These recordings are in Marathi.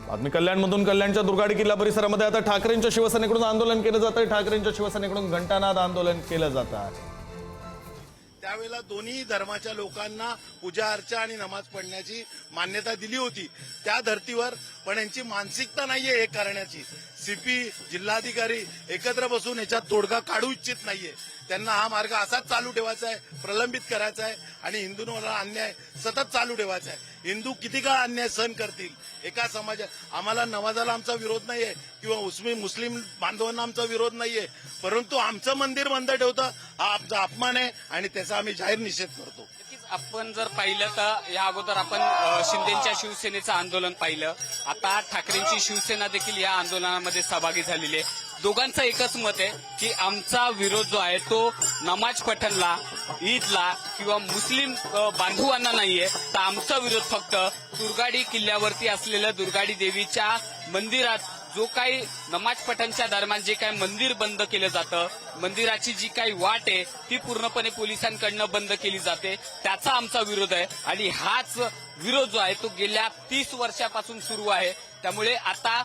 बातमी कल्याणमधून. कल्याणच्या दुर्गाडी किल्ला परिसरामध्ये आता ठाकरेंच्या शिवसेनेकडून आंदोलन केलं जात आहे. ठाकरेंच्या शिवसेनेकडून घंटानाद आंदोलन केलं जात आहे. त्यावेळेला दोन्ही धर्माच्या लोकांना पूजा अर्चा आणि नमाज पढण्याची मान्यता दिली होती. त्या धर्तीवर पण यांची मानसिकता नाहीये हे करण्याची. सीपी जिल्हाधिकारी एकत्र बसून याच्यात तोडगा काढू इच्छित नाहीये. त्यांना हा मार्ग असाच चालू ठेवायचा आहे, प्रलंबित करायचा आहे आणि हिंदूंवर अन्याय सतत चालू ठेवायचा आहे. हिंदू किती काळ अन्याय सहन करतील. एका समाजात आम्हाला नमाजाला आमचा विरोध नाहीये किंवा मुस्लिम बांधवांना आमचा विरोध नाहीये, परंतु आमचं मंदिर बंद ठेवतं हा आमचा अपमान आहे आणि त्याचा आम्ही जाहीर निषेध करतो. आपण जर पाहिलं तर या अगोदर आपण शिंदेच्या शिवसेनेचं आंदोलन पाहिलं. आता ठाकरेंची शिवसेना देखील या आंदोलनामध्ये सहभागी झालेली आहे. दोघांचं एकच मत आहे की आमचा विरोध जो आहे तो नमाज पठणला, ईदला किंवा मुस्लिम बांधवांना नाहीये, तर आमचा विरोध फक्त दुर्गाडी किल्ल्यावरती असलेल्या दुर्गाडी देवीच्या मंदिरात जो काही नमाज पठणच्या दरम्यान जे काही मंदिर बंद केलं जातं, मंदिराची जी काही वाट आहे ती पूर्णपणे पोलिसांकडनं बंद केली जाते, त्याचा आमचा विरोध आहे. आणि हाच विरोध जो आहे तो गेल्या 30 वर्षापासून सुरू आहे. त्यामुळे आता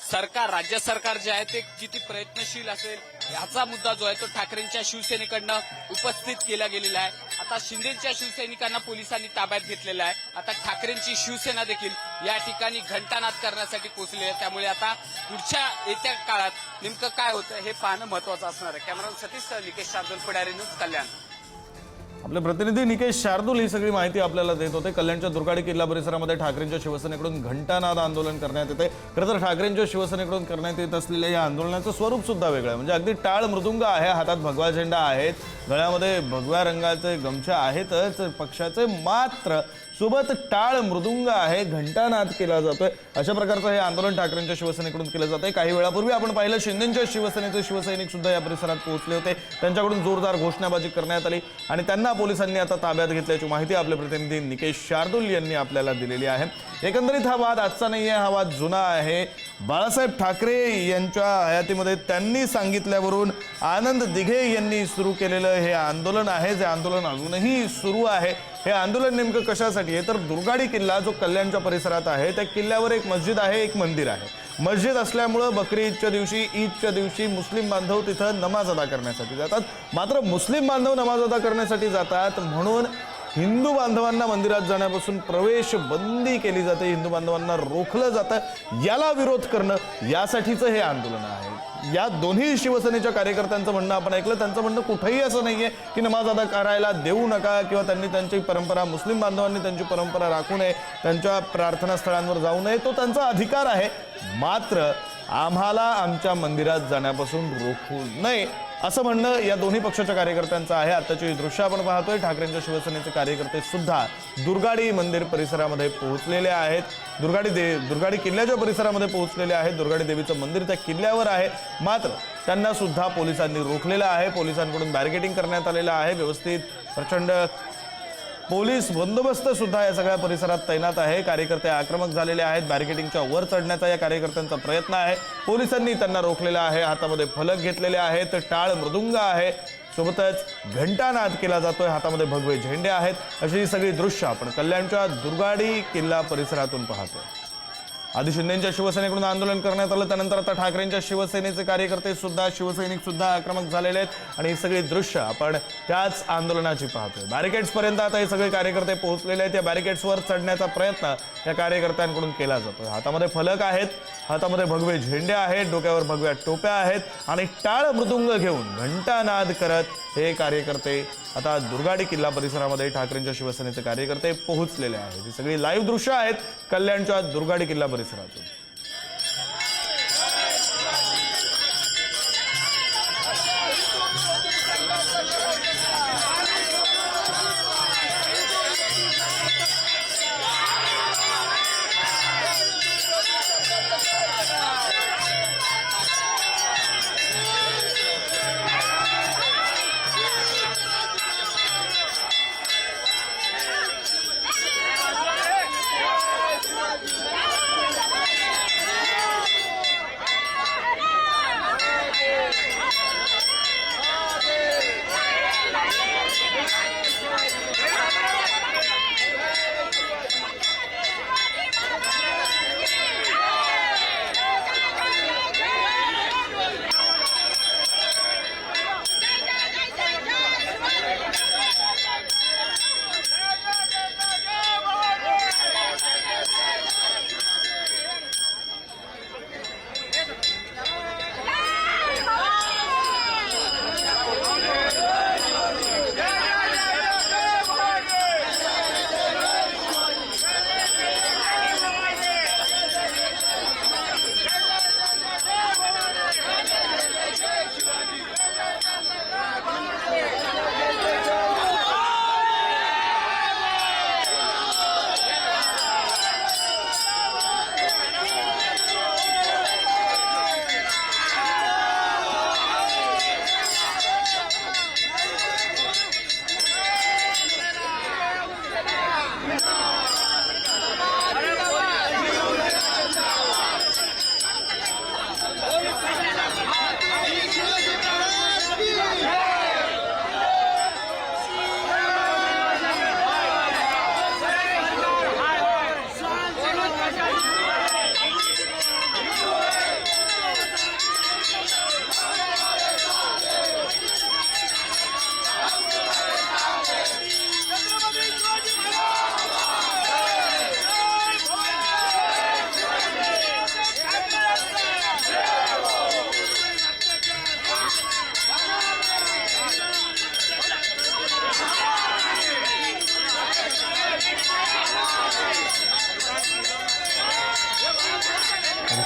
सरकार, राज्य सरकार जे आहे ते किती प्रयत्नशील असेल याचा मुद्दा जो आहे तो ठाकरेंच्या शिवसेनेकडनं उपस्थित केला गेलेला आहे. आता शिंदेच्या शिवसैनिकांना पोलिसांनी ताब्यात घेतलेला आहे. आता ठाकरेंची शिवसेना देखील या ठिकाणी घंटानाद करण्यासाठी पोहोचली आहे. त्यामुळे आता पुढच्या येत्या काळात नेमकं काय होतं हे पाहणं महत्वाचं असणार आहे. कॅमेरामन सतीश निकेश शार्दूल, पुढारी न्यूज, कल्याण. आपले प्रतिनिधी निकेश शार्दूल ही सगळी माहिती आपल्याला देत होते. कल्याणच्या दुर्गाडी किल्ला परिसरामध्ये ठाकरेंच्या शिवसेनेकडून घंटानाद आंदोलन करण्यात येते. खरं तर ठाकरेंच्या शिवसेनेकडून करण्यात येत असलेल्या या आंदोलनाचं स्वरूप सुद्धा वेगळं आहे. म्हणजे अगदी टाळ मृदुंग आहे, हातात भगवा झेंडा आहेत, गळ्यामध्ये भगव्या रंगाचे गमछा आहेतच पक्षाचे, मात्र सोबत टाळ मृदुंग आहे, घंटानाद केला जातोय. अशा प्रकारचं हे आंदोलन ठाकरेंच्या शिवसेनेकडून केलं जातंय. काही वेळापूर्वी आपण पाहिलं शिंदेच्या शिवसेनेचे शिवसैनिक सुद्धा या परिसरात पोहोचले होते. त्यांच्याकडून जोरदार घोषणाबाजी करण्यात आली आणि त्यांना पोलिसांनी आता ताब्यात घेतल्याची माहिती आपले प्रतिनिधी निकेश शार्दूल यांनी आपल्याला दिलेली आहे. एकंदरीत हा वाद आजचा नाहीये, हा वाद जुना आहे. बाळासाहेब ठाकरे यांच्या हयातीमध्ये त्यांनी सांगितल्यावरून आनंद दिघे यांनी सुरू केलेलं हे आंदोलन आहे, जे आंदोलन अजूनही सुरू आहे. हे आंदोलन नेमकं कशासाठी आहे तर दुर्गाडी किल्ला जो कल्याणच्या परिसरात आहे त्या किल्ल्यावर एक मस्जिद आहे, एक मंदिर आहे. मस्जिद असल्यामुळं बकरी ईदच्या दिवशी, ईदच्या दिवशी मुस्लिम बांधव तिथं नमाज अदा करण्यासाठी जातात. मात्र मुस्लिम बांधव नमाज अदा करण्यासाठी जातात म्हणून हिंदू बांधवांना मंदिरात जाण्यापासून प्रवेश बंदी केली जाते, हिंदू बांधवांना रोखलं जातं. याला विरोध करणं यासाठीचं हे आंदोलन आहे. या दोन्ही शिवसेनेच्या कार्यकर्त्यांचं म्हणणं आपण ऐकलं. त्यांचं म्हणणं कुठेही असं नाहीये की नमाज अदा करायला देऊ नका किंवा त्यांनी त्यांची परंपरा, मुस्लिम बांधवांनी त्यांची परंपरा राखू नये, त्यांच्या प्रार्थनास्थळांवर जाऊ नये, तो त्यांचा अधिकार आहे. मात्र आम्हाला आमच्या मंदिरात जाण्यापासून रोखू नये असं म्हणणं या दोन्ही पक्षाच्या कार्यकर्त्यांचं आहे. आताची दृश्य आपण पाहतोय. ठाकरेंच्या शिवसेनेचे कार्यकर्ते सुद्धा दुर्गाडी मंदिर परिसरामध्ये पोहोचलेले आहेत. दुर्गाडी किल्ल्याच्या परिसरामध्ये पोहोचलेले आहेत. दुर्गाडी देवीचं मंदिर त्या किल्ल्यावर आहे, मात्र त्यांना सुद्धा पोलिसांनी रोखलेलं आहे. पोलिसांकडून बॅरिकेडिंग करण्यात आलेलं आहे. व्यवस्थित प्रचंड पोलीस बंदोबस्त सुद्धा या सगळ्या परिसरात तैनात आहे. कार्यकर्ते आक्रमक झालेले आहेत. बॅरिकेडिंगच्या वर चढण्याचा या कार्यकर्त्यांचा प्रयत्न आहे. पोलिसांनी त्यांना रोखलेला आहे. हातामध्ये फलक घेतलेले आहेत, टाळ मृदुंग आहे, सोबतच घंटानाद केला जातोय, हातामध्ये भगवे झेंडे आहेत. अशी सगळी दृश्य आपण कल्याणच्या दुर्गाडी किल्ला परिसरातून पाहतोय. आधी शिंदेच्या शिवसेनेकडून आंदोलन करण्यात आलं, त्यानंतर आता ठाकरेंच्या शिवसेनेचे कार्यकर्ते सुद्धा, शिवसैनिक सुद्धा आक्रमक झालेले आहेत आणि ही सगळी दृश्य आपण त्याच आंदोलनाची पाहतोय. बॅरिकेड्स पर्यंत आता हे सगळे कार्यकर्ते पोहोचलेले आहेत. या बॅरिकेड्सवर चढण्याचा प्रयत्न या कार्यकर्त्यांकडून केला जातोय. हातामध्ये फलक आहेत, हातामध्ये भगवे झेंडे आहेत, डोक्यावर भगव्या टोप्या आहेत आणि टाळ मृदुंग घेऊन घंटानाद करत हे कार्यकर्ते आता दुर्गाडी किल्ला परिसरामध्ये ठाकरेंच्या शिवसेनेचे कार्यकर्ते पोहोचलेले आहेत. ही सगळी लाईव्ह दृश्य आहेत कल्याणच्या दुर्गाडी किल्ला परिसरातून.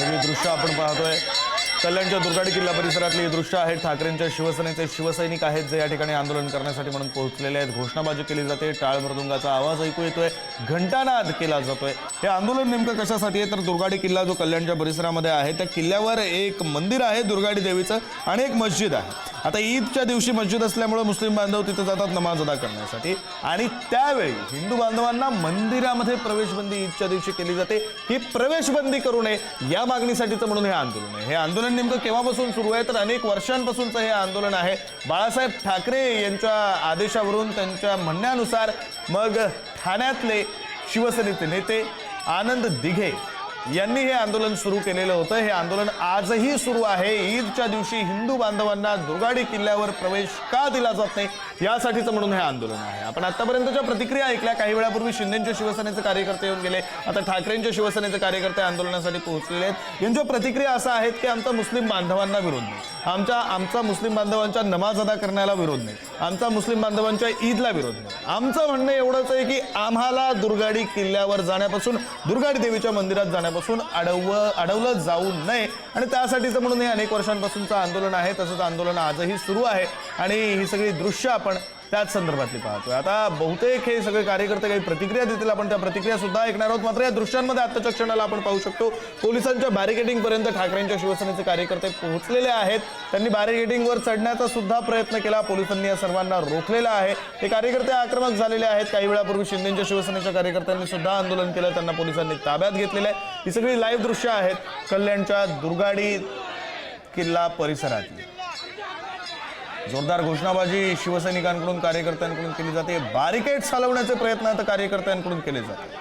सगळी दृश्य आपण पाहतोय कल्याणच्या दुर्गाडी किल्ला परिसरातली ही दृश्य आहेत. ठाकरेंच्या शिवसेनेचे शिवसैनिक आहेत जे या ठिकाणी आंदोलन करण्यासाठी म्हणून पोहोचलेले आहेत. घोषणाबाजी केली जाते, टाळ मृदुंगाचा आवाज ऐकू येतोय, घंटानाद केला जातोय. हे आंदोलन नेमकं कशासाठी आहे तर दुर्गाडी किल्ला जो कल्याणच्या परिसरामध्ये आहे त्या किल्ल्यावर एक मंदिर आहे दुर्गाडी देवीचं आणि एक मस्जिद आहे. आता ईदच्या दिवशी मस्जिद असल्यामुळे मुस्लिम बांधव तिथे जातात नमाज अदा करण्यासाठी आणि त्यावेळी हिंदू बांधवांना मंदिरामध्ये प्रवेशबंदी ईदच्या दिवशी केली जाते. ही प्रवेशबंदी करू नये या मागणीसाठीचं म्हणून हे आंदोलन आहे. हे आंदोलन नेमकं केव्हापासून सुरू आहे तर अनेक वर्षांपासूनचं हे आंदोलन आहे. बाळासाहेब ठाकरे यांच्या आदेशावरून त्यांच्या म्हणण्यानुसार मग ठाण्यातले शिवसेनेचे नेते आनंद दिघे यांनी हे आंदोलन सुरू केलेलं होतं. हे आंदोलन आजही सुरू आहे. ईदच्या दिवशी हिंदू बांधवांना दुर्गाडी किल्ल्यावर प्रवेश का दिला जात नाही यासाठीचं म्हणून हे आंदोलन आहे. आपण आतापर्यंतच्या प्रतिक्रिया ऐकल्या. काही वेळापूर्वी शिंदेच्या शिवसेनेचे कार्यकर्ते येऊन गेले, आता ठाकरेंच्या शिवसेनेचे कार्यकर्ते आंदोलनासाठी पोहोचलेले आहेत. यांच्या प्रतिक्रिया असा आहेत की आमचा मुस्लिम बांधवांना विरोध नाही, आमचा मुस्लिम बांधवांच्या नमाज अदा करण्याला विरोध नाही, आमचा मुस्लिम बांधवांच्या ईदला विरोध नाही. आमचं म्हणणं एवढंच आहे की आम्हाला दुर्गाडी किल्ल्यावर जाण्यापासून, दुर्गाडी देवीच्या मंदिरात जाण्यापासून अडवलं जाऊ नये आणि त्यासाठीचं म्हणून हे अनेक वर्षांपासूनचं आंदोलन आहे. तसंच आंदोलन आजही सुरू आहे आणि ही सगळी दृश्य आपण त्याच संदर्भातली पाहतोय. आता बहुतेक हे सगळे कार्यकर्ते काही प्रतिक्रिया देतील, आपण त्या प्रतिक्रिया सुद्धा ऐकणार आहोत. मात्र या दृश्यांमध्ये आत्ताच्या क्षणाला आपण पाहू शकतो पोलिसांच्या बॅरिकेडिंग पर्यंत ठाकरेंच्या शिवसेनेचे कार्यकर्ते पोहोचलेले आहेत. त्यांनी बॅरिकेडिंगवर चढण्याचा सुद्धा प्रयत्न केला, पोलिसांनी या सर्वांना रोखलेलं आहे. हे कार्यकर्ते आक्रमक झालेले आहेत. काही वेळापूर्वी शिंदेच्या शिवसेनेच्या कार्यकर्त्यांनी सुद्धा आंदोलन केलं, त्यांना पोलिसांनी ताब्यात घेतलेलं आहे. ही सगळी लाईव्ह दृश्य आहेत कल्याणच्या दुर्गाडी किल्ला परिसरातली. जोरदार घोषणाबाजी शिवसैनिकांकडून, कार्यकर्त्यांकडून केली जाते. बॅरिकेड्स हलवण्याचे प्रयत्न आता कार्यकर्त्यांकडून केले जातात.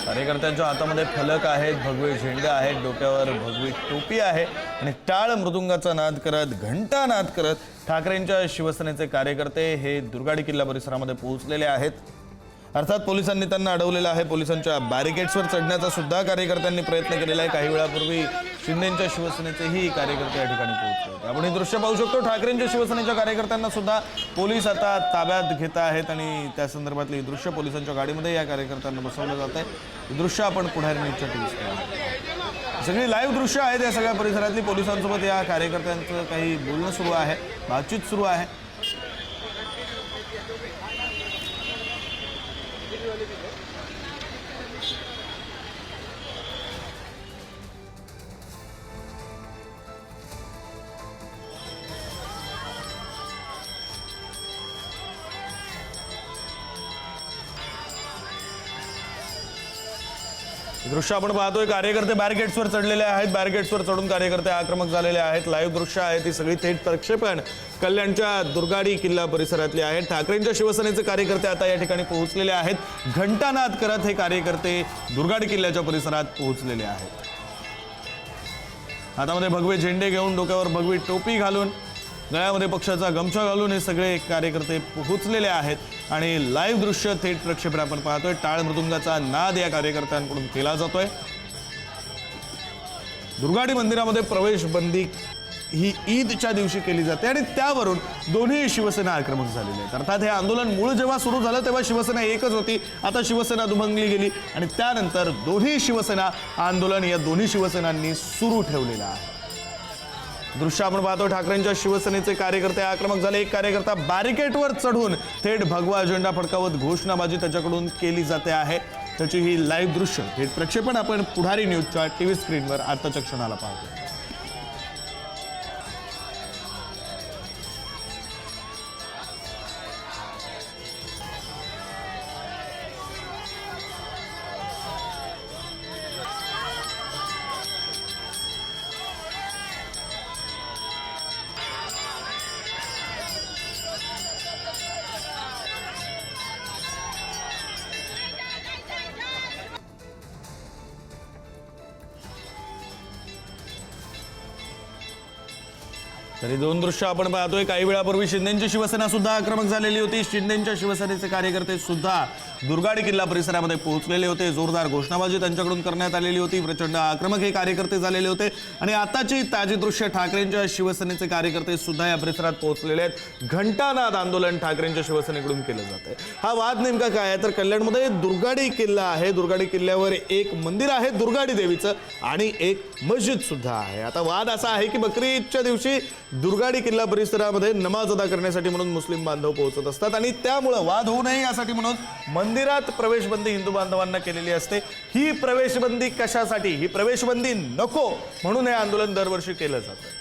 कार्यकर्त्यांच्या हातामध्ये फलक आहेत, भगवे झेंडे आहेत, डोक्यावर भगवी टोपी आहे आणि टाळ मृदुंगाचा नाद करत, घंटा नाद करत ठाकरेंच्या शिवसेनेचे कार्यकर्ते हे दुर्गाडी किल्ला परिसरामध्ये पोहोचलेले आहेत. अर्थात पोलिसांनी त्यांना अडवलेलं आहे. पोलिसांच्या बॅरिकेड्सवर चढण्याचा सुद्धा कार्यकर्त्यांनी प्रयत्न केलेला आहे. काही वेळापूर्वी शिंदेच्या शिवसेनेचेही कार्यकर्ते या ठिकाणी पोहोचले. आपण हे दृश्य पाहू शकतो. ठाकरेंच्या शिवसेनेच्या कार्यकर्त्यांना सुद्धा पोलीस आता ताब्यात घेत आहेत आणि त्या संदर्भातली दृश्य पोलिसांच्या गाडीमध्ये या कार्यकर्त्यांना बसवलं जात आहे. दृश्य आपण पुढारी न्यूजच्या टीव्ही सगळी लाईव्ह दृश्य आहेत या सगळ्या परिसरातली. पोलिसांसोबत या कार्यकर्त्यांचं काही बोलणं सुरू आहे, बातचीत सुरू आहे. दृश्य आपण पाहतोय. कार्यकर्ते बॅरिकेड्सवर चढलेले आहेत, बॅरिकेड्सवर चढून कार्यकर्ते आक्रमक झालेले आहेत. लाईव्ह दृश्य आहे ती सगळी थेट प्रक्षेपण कल्याणच्या दुर्गाडी किल्ला परिसरातले आहेत. ठाकरेंच्या शिवसेनेचे कार्यकर्ते आता या ठिकाणी पोहोचलेले आहेत. घंटानाद करत हे कार्यकर्ते दुर्गाडी किल्ल्याच्या परिसरात पोहोचलेले आहेत. हातामध्ये भगवे झेंडे घेऊन, डोक्यावर भगवी टोपी घालून, गळ्यामध्ये पक्षाचा गमछा घालून हे सगळे कार्यकर्ते पोहोचलेले आहेत आणि लाईव्ह दृश्य थेट प्रक्षेपण आपण पाहतोय. टाळ मृदुंगाचा नाद या कार्यकर्त्यांकडून केला जातोय. दुर्गाडी मंदिरामध्ये प्रवेश बंदी ही ईदच्या दिवशी केली जाते आणि त्यावरून दोन्ही शिवसेना आक्रमक झालेले आहेत. अर्थात हे आंदोलन मूळ जेव्हा सुरू झालं तेव्हा शिवसेना एकच होती, आता शिवसेना दुभंगली गेली आणि त्यानंतर दोन्ही शिवसेना आंदोलन या दोन्ही शिवसेनांनी सुरू ठेवलेलं आहे. दृश्य आपण पाहतो. ठाकरेंच्या शिवसेनेचे कार्यकर्ते आक्रमक झाले. एक कार्यकर्ता बॅरिकेडवर चढून थेट भगवा झेंडा फडकावत घोषणाबाजी त्याच्याकडून केली जाते आहे. त्याची ही लाईव्ह दृश्य थेट प्रक्षेपण आपण पुढारी न्यूजच्या टीव्ही स्क्रीनवर आताच्या क्षणाला पाहतो. तरी दोन दृश्य आपण पाहतोय. काही वेळापूर्वी शिंदेची शिवसेना सुद्धा आक्रमक झालेली होती. शिंदेच्या शिवसेनेचे कार्यकर्ते सुद्धा दुर्गाडी किल्ला परिसरामध्ये पोहोचलेले होते. जोरदार घोषणाबाजी त्यांच्याकडून करण्यात आलेली होती. प्रचंड आक्रमक हे कार्यकर्ते झालेले होते आणि आताची ताजी दृश्य ठाकरेंच्या शिवसेनेचे कार्यकर्ते सुद्धा या परिसरात पोहोचलेले आहेत. घंटानाद आंदोलन ठाकरेंच्या शिवसेनेकडून केलं जात आहे. हा वाद नेमका काय आहे तर कल्याणमध्ये दुर्गाडी किल्ला आहे. दुर्गाडी किल्ल्यावर एक मंदिर आहे दुर्गाडी देवीचं आणि एक मस्जिद सुद्धा आहे. आता वाद असा आहे की बकरी ईदच्या दिवशी दुर्गाडी किल्ला परिसरामध्ये नमाज अदा करण्यासाठी म्हणून मुस्लिम बांधव पोहोचत असतात आणि त्यामुळे वाद होऊ नये यासाठी म्हणून मंदिरात प्रवेशबंदी हिंदू बांधवांना केलेली असते. ही प्रवेशबंदी कशासाठी? ही प्रवेशबंदी नको म्हणून हे आंदोलन दरवर्षी केलं जातं.